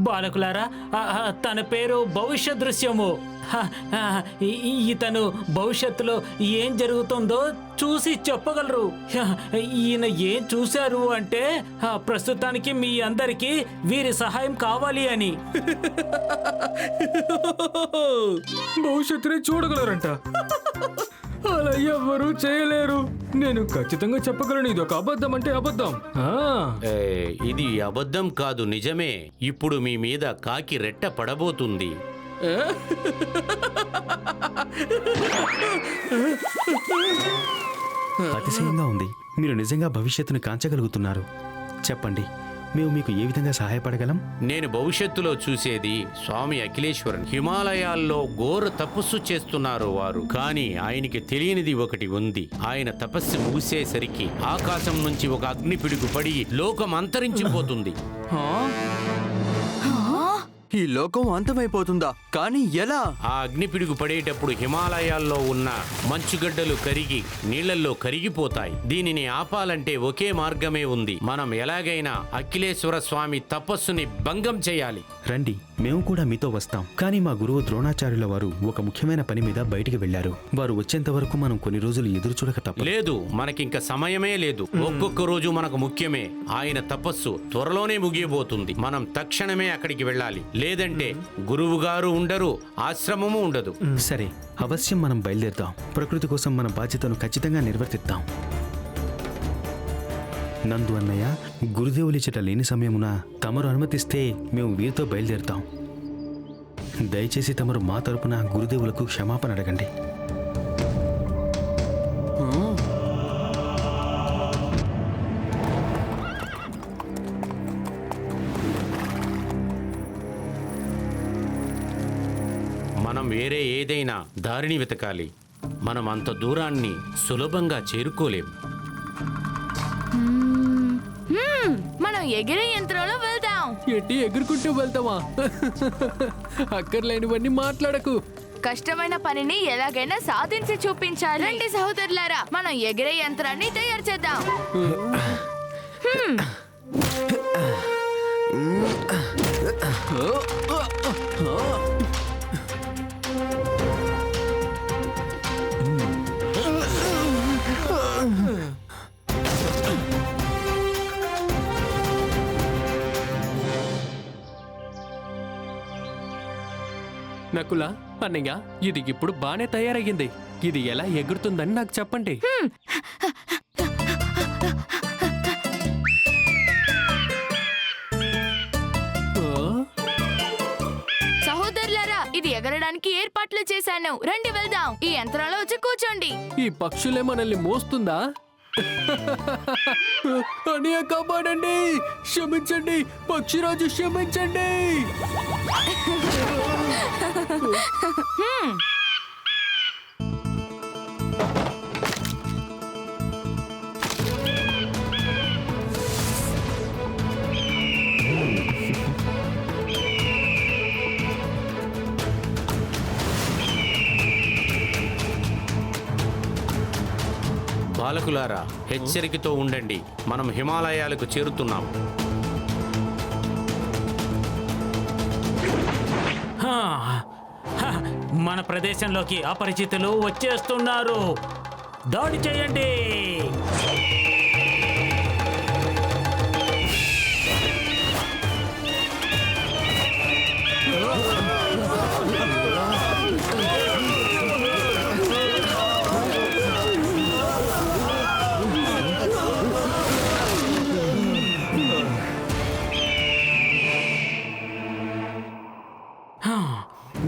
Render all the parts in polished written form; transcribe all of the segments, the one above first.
బాలకులారా, తన పేరు భవిష్య దృశ్యము. ఇతను భవిష్యత్తులో ఏం జరుగుతుందో చూసి చెప్పగలరు. ఈయన ఏం చూశారు అంటే ప్రస్తుతానికి మీ అందరికీ వీరి సహాయం కావాలి అని. భవిష్యత్తుని చూడగలరంట. అలా ఎవ్వరూ చేయలేరు. నేను ఖచ్చితంగా చెప్పగలను, ఇది ఒక అబద్ధం అంటే అబద్ధం. ఇది అబద్ధం కాదు, నిజమే. ఇప్పుడు మీ మీద కాకి రెట్ట పడబోతుంది. అతిశయంగా ఉంది. మీరు నిజంగా భవిష్యత్తును కాంచగలుగుతున్నారు. చెప్పండి, మేము మీకు ఏ విధంగా సహాయపడగలం? నేను భవిష్యత్తులో చూసేది స్వామి అఖిలేశ్వరన్. హిమాలయాల్లో ఘోర తపస్సు చేస్తున్నారు వారు. కానీ ఆయనకి తెలియనిది ఒకటి ఉంది. ఆయన తపస్సు ముగిసేసరికి ఆకాశం నుంచి ఒక అగ్ని పిడుగు పడి లోకం అంతరించిపోతుంది. ఈ లోకం అంతమైపోతుందా? కానీ ఎలా? ఆ అగ్ని పిడుగు పడేటప్పుడు హిమాలయాల్లో ఉన్న మంచుగడ్డలు కరిగి నీళ్లలో కరిగిపోతాయి. దీనిని ఆపాలంటే ఒకే మార్గమే ఉంది. మనం ఎలాగైనా అఖిలేశ్వర స్వామి తపస్సుని భంగం చేయాలి. రండి, మేము కూడా మీతో వస్తాం. కానీ మా గురువు ద్రోణాచార్యుల వారు ఒక ముఖ్యమైన పని మీద బయటికి వెళ్లారు. వారు వచ్చేంత వరకు మనం కొన్ని రోజులు ఎదురు చూడక తప్పదు. లేదు, మనకింక సమయమే లేదు. ఒక్కొక్క రోజు మనకు ముఖ్యమే. ఆయన తపస్సు త్వరలోనే ముగియబోతుంది. మనం తక్షణమే అక్కడికి వెళ్ళాలి. లేదంటే గురువు గారు ఉండరు, ఆశ్రమము ఉండదు. సరే, అవశ్యం మనం బయలుదేరుతాం. ప్రకృతి కోసం మన బాధ్యతను ఖచ్చితంగా నిర్వర్తిద్దాం. నందు అన్నయ్య, గురుదేవులిచ్చట లేని సమయమున తమరు అనుమతిస్తే మేము వీరితో బయలుదేరుతాం. దయచేసి తమరు మా తరపున గురుదేవులకు క్షమాపణ అడగండి. మనం వేరే ఏదైనా దారిని వెతకాలి. మనం అంత దూరాన్ని సులభంగా చేరుకోలేం. మనం ఎగిరే యంత్రంలో వెళ్దాం. ఎట్టి ఎగురుకుంటూ వెళ్తావా? అక్కర్లేనివన్నీ మాట్లాడకు. కష్టమైన పనిని ఎలాగైనా సాధించి చూపించాలి. రండి సహోదరులారా, మనం ఎగిరే యంత్రాన్ని తయారు చేద్దాం. నకుల, అన్నయ్య, ఇది ఇప్పుడు బానే తయారయ్యింది. ఇది ఎలా ఎగురుతుందని నాకు చెప్పండి. సహోదరులారా, ఇది ఎగరడానికి ఏర్పాట్లు చేశాను. రండి వెళ్దాం. ఈ యంత్రంలో వచ్చి కూర్చోండి. ఈ పక్షులే మనల్ని మోస్తుందా? అన్నయ్య, కాపాడండి, క్షమించండి, పక్షిరాజు క్షమించండి. బాలకులారా, హెచ్చరికతో ఉండండి. మనం హిమాలయాలకు చేరుతున్నాం. మన ప్రదేశంలోకి అపరిచితులు వచ్చేస్తున్నారు. దాడి చేయండి.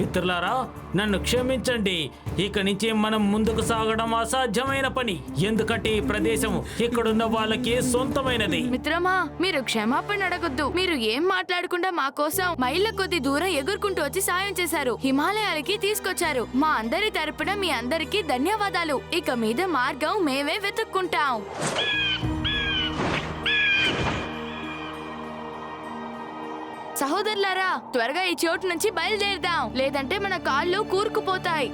మిత్రులారా, నన్ను క్షమించండి. ఇక నుంచి మనం ముందుకు సాగడం అసాధ్యమైన పని. ఎందుకంటే ఈ ప్రదేశం ఇక్కడున్న వాళ్ళకి సొంతమైనది. మిత్రమా, మీరు క్షమాపణ అడగొద్దు. మీరు ఏం మాట్లాడకుండా మా కోసం మైళ్ళ కొద్ది దూరం ఎగురుకుంటూ వచ్చి సాయం చేశారు. హిమాలయాలకి తీసుకొచ్చారు. మా అందరి తరపున మీ అందరికీ ధన్యవాదాలు. ఇక మీద మార్గం మేమే వెతుక్కుంటాం. సహోదరులారా, త్వరగా ఈ చోటు నుంచి బయలుదేరదాం. లేదంటే మన కాళ్ళు కూరుకుపోతాయి.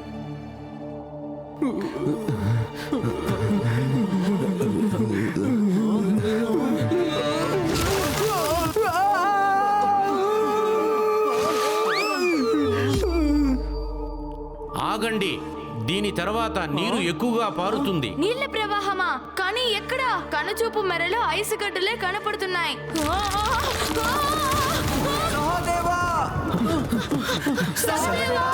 తరువాత నీరు ఎక్కువగా పారుతుంది. నీళ్ల ప్రవాహమా? కానీ ఎక్కడ? కనుచూపు మెరలో ఐసు గడ్డలే కనపడుతున్నాయి. సహదేవా!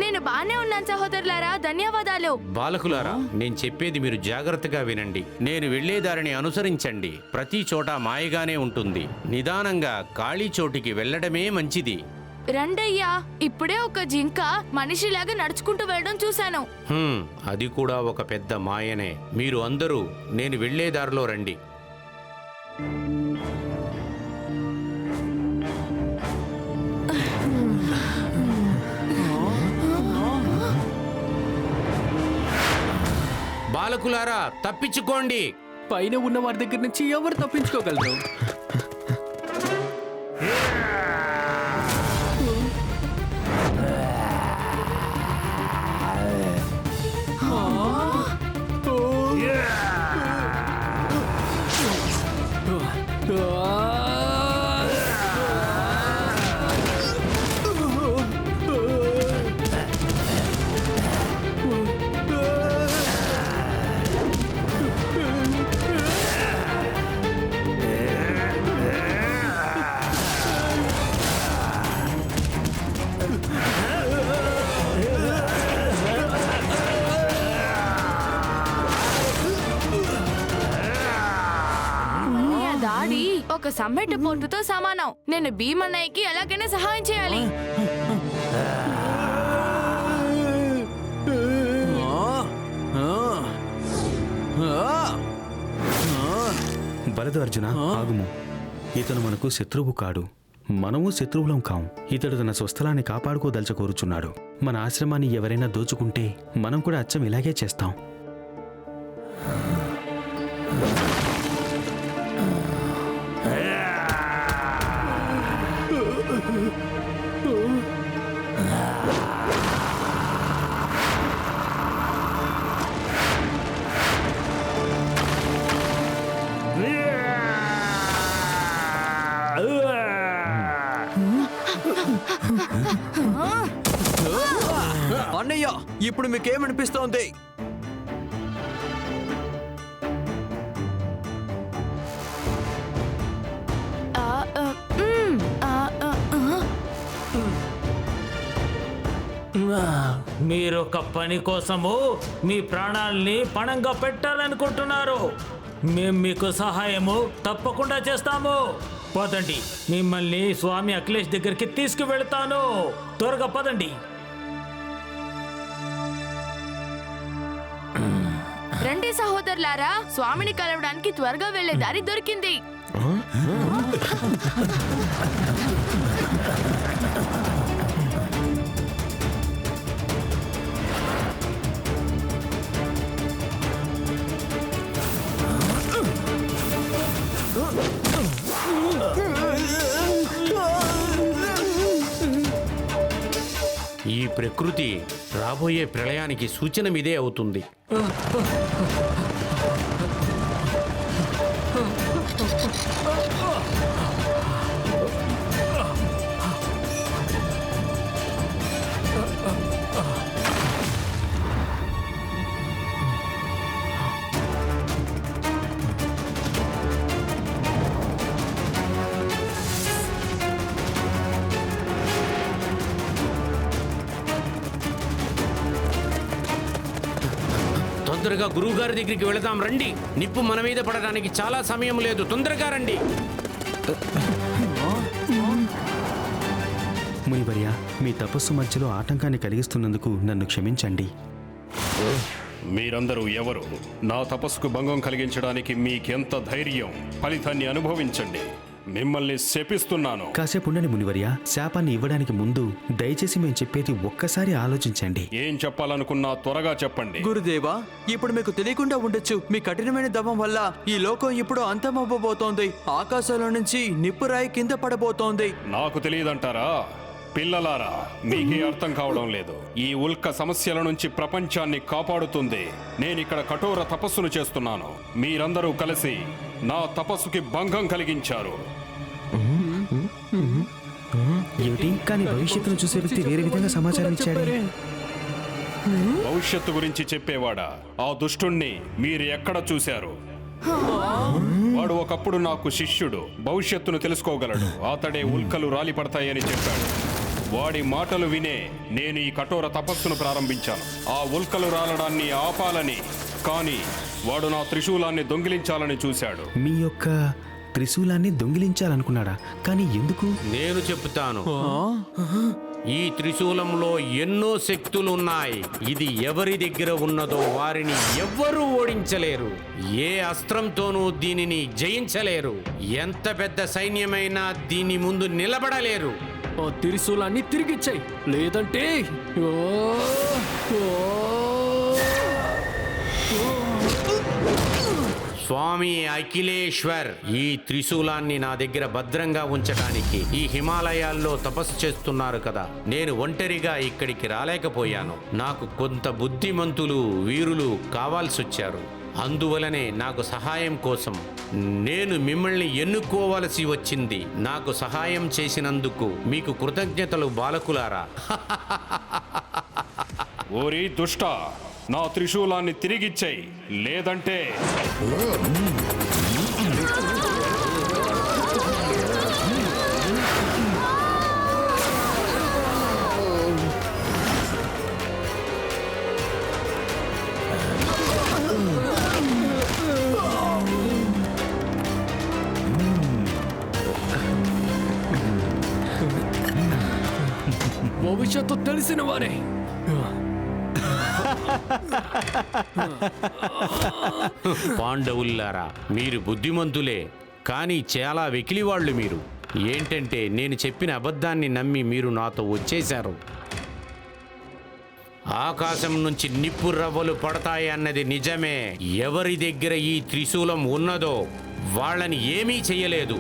నేను బానే ఉన్నాను సహోదరులారా, ధన్యవాదాలు. బాలకులారా, నేను చెప్పేది మీరు జాగ్రత్తగా వినండి. నేను వెళ్లేదారిని అనుసరించండి. ప్రతి చోట మాయగానే ఉంటుంది. నిదానంగా ఖాళీ చోటికి వెళ్లడమే మంచిది. రండయ్యా, ఇప్పుడే ఒక జింక మనిషిలాగా నడుచుకుంటూ వెళ్ళడం చూశాను. అది కూడా ఒక పెద్ద మాయనే. మీరు అందరూ నేను వెళ్లేదారిలో రండి. బాలకులారా, తప్పించుకోండి. పైన ఉన్న వారి దగ్గర నుంచి ఎవరు తప్పించుకోగలరు? దాడి ఒక సమ్మెట పోటుతో సమానం. నేను భీమన్నయ్యకి ఎలాగైనా సహాయం చేయాలి. బలదు అర్జున, ఆగుము. ఇతను మనకు శత్రువు కాడు, మనము శత్రువులం కాం. ఇతడు తన స్వస్థలాన్ని కాపాడుకోదలచ కోరుచున్నాడు. మన ఆశ్రమాన్ని ఎవరైనా దోచుకుంటే మనం కూడా అచ్చం ఇలాగే చేస్తాం. అన్నయ్య, ఇప్పుడు మీకేమనిపిస్తోంది? మీరొక పని కోసము మీ ప్రాణాల్ని పణంగా పెట్టాలనుకుంటున్నారు. మేము మీకు సహాయము తప్పకుండా చేస్తాము. పదండి, మిమ్మల్ని స్వామి అఖిలేష్ దగ్గరికి తీసుకువెళ్తాను. త్వరగా పదండి. రండి సహోదరులారా, స్వామిని కలవడానికి త్వరగా వెళ్లే దారి దొరికింది. ఈ ప్రకృతి రాబోయే ప్రళయానికి సూచన ఇదే అవుతుంది. తొందరగా గురువుగారి దగ్గరికి వెళదాం, రండి. నిప్పు మన మీద పడడానికి చాలా సమయం లేదు. తొందరగా రండి. మునివర్య, మీ తపస్సు మధ్యలో ఆటంకాన్ని కలిగిస్తున్నందుకు నన్ను క్షమించండి. మీరందరూ ఎవరు? నా తపస్సుకు భంగం కలిగించడానికి మీకెంత ధైర్యం? ఫలితాన్ని అనుభవించండి. మిమ్మల్ని శపిస్తున్నాను. కాసేపు ఉండండి మునివర్య. శాపాన్ని ఇవ్వడానికి ముందు దయచేసి మేము చెప్పేది ఒక్కసారి ఆలోచించండి. ఏం చెప్పాలనుకున్నా త్వరగా చెప్పండి. గురుదేవా, ఇప్పుడు మీకు తెలియకుండా ఉండొచ్చు, మీ కఠినమైన దమం వల్ల ఈ లోకం ఇప్పుడు అంతమవ్వబోతోంది. ఆకాశంలో నుంచి నిప్పురాయి కింద పడబోతోంది. నాకు తెలియదంటారా? పిల్లలారా, మీకే అర్థం కావడం లేదు. ఈ ఉల్క సమస్యల నుంచి ప్రపంచాన్ని కాపాడుతుంది. నేనిక్కడ కఠోర తపస్సును చేస్తున్నాను. మీరందరూ కలిసి నా తపస్సుకి భంగం కలిగించారు. ఏమిటి? కానీ భవిష్యత్తును చూసే వ్యక్తి వేరే విధంగా సమాచారం ఇచ్చాడు. భవిష్యత్తు గురించి చెప్పేవాడా? ఆ దుష్టుణ్ణి మీరు ఎక్కడ చూశారు? వాడు ఒకప్పుడు నాకు శిష్యుడు. భవిష్యత్తును తెలుసుకోగలడు. అతడే ఉల్కలు రాలిపడతాయని చెప్పాడు. వాడి మాటలు వినే నేను ఈ కఠోర తపస్సును ప్రారంభించాను, ఆ ఉల్కలు రాలడాన్ని ఆపాలని. కానీ వాడు నా త్రిశూలాన్ని దొంగిలించాలని చూశాడు. మీ యొక్క త్రిశూలాన్ని దొంగిలించాలనుకున్నాడా? కానీ ఎందుకు? నేను చెప్తాను. ఈ త్రిశూలంలో ఎన్నో శక్తులున్నాయి. ఇది ఎవరి దగ్గర ఉన్నదో వారిని ఎవ్వరూ ఓడించలేరు. ఏ అస్త్రంతోనూ దీనిని జయించలేరు. ఎంత పెద్ద సైన్యమైనా దీని ముందు నిలబడలేరు. ఆ త్రిశూలాన్ని తిరిగిచ్చాయి, లేదంటే స్వామి అఖిలేశ్వర్, ఈ త్రిశూలాన్ని నా దగ్గర భద్రంగా ఉంచడానికి ఈ హిమాలయాల్లో తపస్సు చేస్తున్నారు కదా, నేను ఒంటరిగా ఇక్కడికి రాలేకపోయాను. నాకు కొంత బుద్ధిమంతులు, వీరులు కావాల్సొచ్చారు. అందువలనే నాకు సహాయం కోసం నేను మిమ్మల్ని ఎన్నుకోవలసి వచ్చింది. నాకు సహాయం చేసినందుకు మీకు కృతజ్ఞతలు బాలకులారా. ఓరి దుష్ట, నా త్రిశూలాన్ని తిరిగిచ్చేయి, లేదంటే భవిష్యత్తు తెలిసిన వారే. పాండవుల్లారా, మీరు బుద్ధిమంతులే, కానీ చాలా వెకిలివాళ్ళు మీరు. ఏంటంటే నేను చెప్పిన అబద్ధాన్ని నమ్మి మీరు నాతో వచ్చేశారు. ఆకాశం నుంచి నిప్పు రవ్వలు పడతాయి అన్నది నిజమే. ఎవరి దగ్గర ఈ త్రిశూలం ఉన్నదో వాళ్ళని ఏమీ చెయ్యలేదు.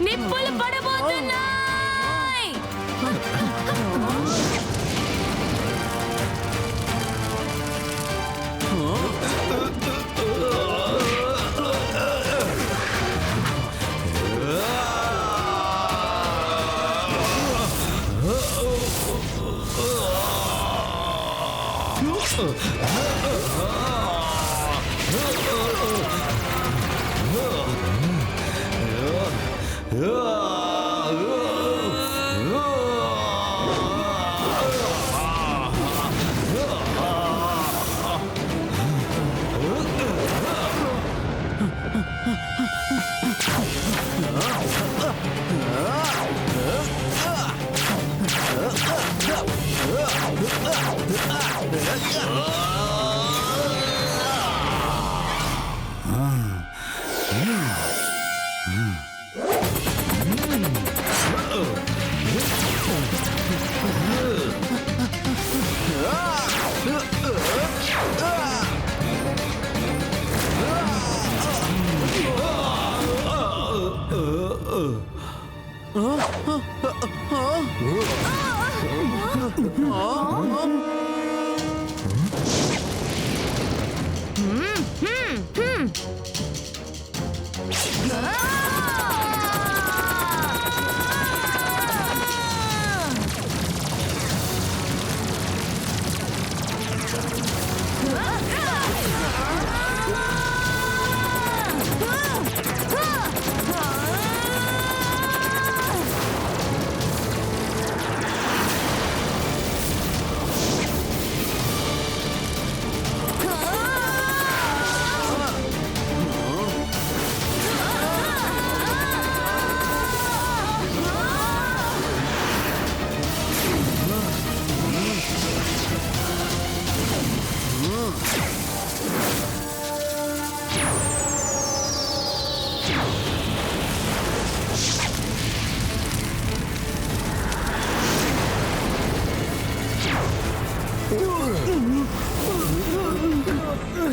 నిప్పులు పడబోతున్నాయి.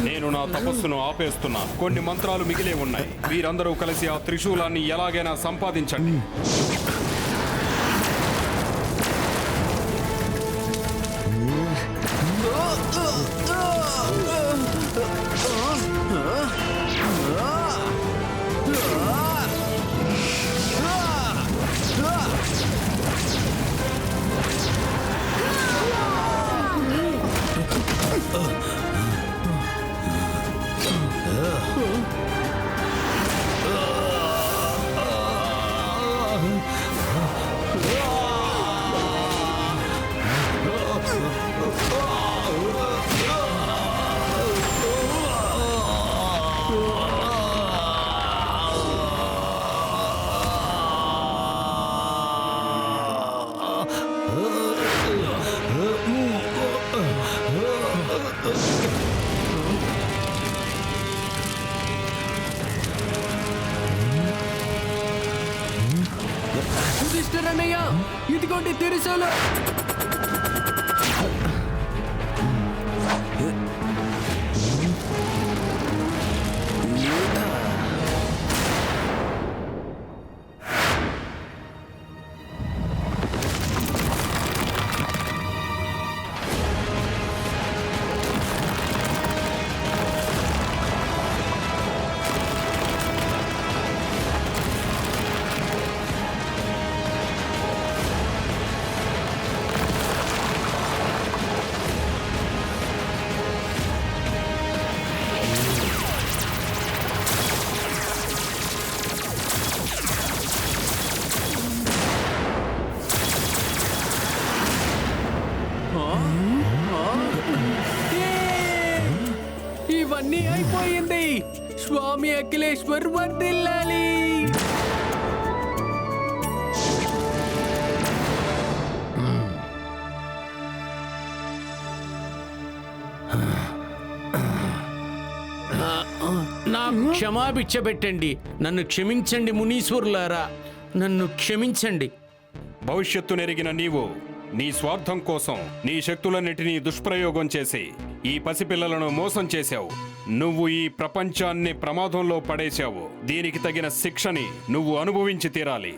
నేను నా తపస్సును ఆపేస్తున్నాను. కొన్ని మంత్రాలు మిగిలే ఉన్నాయి. మీరందరూ కలిసి ఆ త్రిశూలాన్ని ఎలాగైనా సంపాదించండి. యుధిష్ఠిరన్నయ్య, ఇదిగోండి త్రిశూలం. ఇవన్నీ అయిపోయింది. స్వామి అఖిలేశ్వర్ వర్ధిల్లాలి. నాకు క్షమాభిక్ష పెట్టండి. నన్ను క్షమించండి మునీశ్వరులారా, నన్ను క్షమించండి. భవిష్యత్తు నెరిగిన నీవు నీ స్వార్థం కోసం నీ శక్తులన్నిటినీ దుష్ప్రయోగం చేసి ఈ పసిపిల్లలను మోసం చేశావు. నువ్వు ఈ ప్రపంచాన్ని ప్రమాదంలో పడేశావు. దీనికి తగిన శిక్షని నువ్వు అనుభవించి తీరాలి.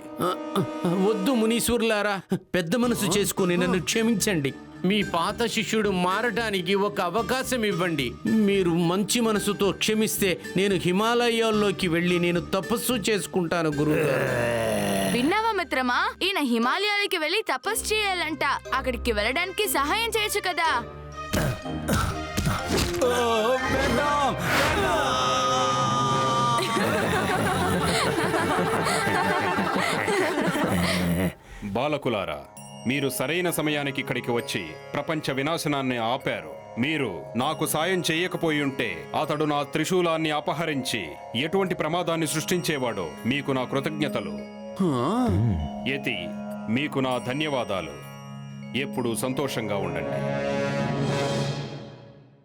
వద్దు మునీశ్వరులారా, పెద్ద మనసు చేసుకుని నన్ను క్షమించండి. మీ పాత శిష్యుడు మారటానికి ఒక అవకాశం ఇవ్వండి. మీరు మంచి మనసుతో క్షమిస్తే నేను హిమాలయాల్లోకి వెళ్ళి నేను తపస్సు చేసుకుంటాను గురువుగారు. విన్నావా మిత్రమా? ఈయన హిమాలయాలకి వెళ్ళి తపస్సు చేయాలంట. అక్కడికి వెళ్ళడానికి సహాయం చేయొచ్చు కదా. బాలకులారా, మీరు సరైన సమయానికి ఇక్కడికి వచ్చి ప్రపంచ వినాశనాన్ని ఆపారు. మీరు నాకు సాయం చేయకపోయి ఉంటే అతడు నా త్రిశూలాన్ని అపహరించి ఎటువంటి ప్రమాదాన్ని సృష్టించేవాడో. మీకు నా కృతజ్ఞతలు. యతి, మీకు నా ధన్యవాదాలు. ఎప్పుడూ సంతోషంగా ఉండండి.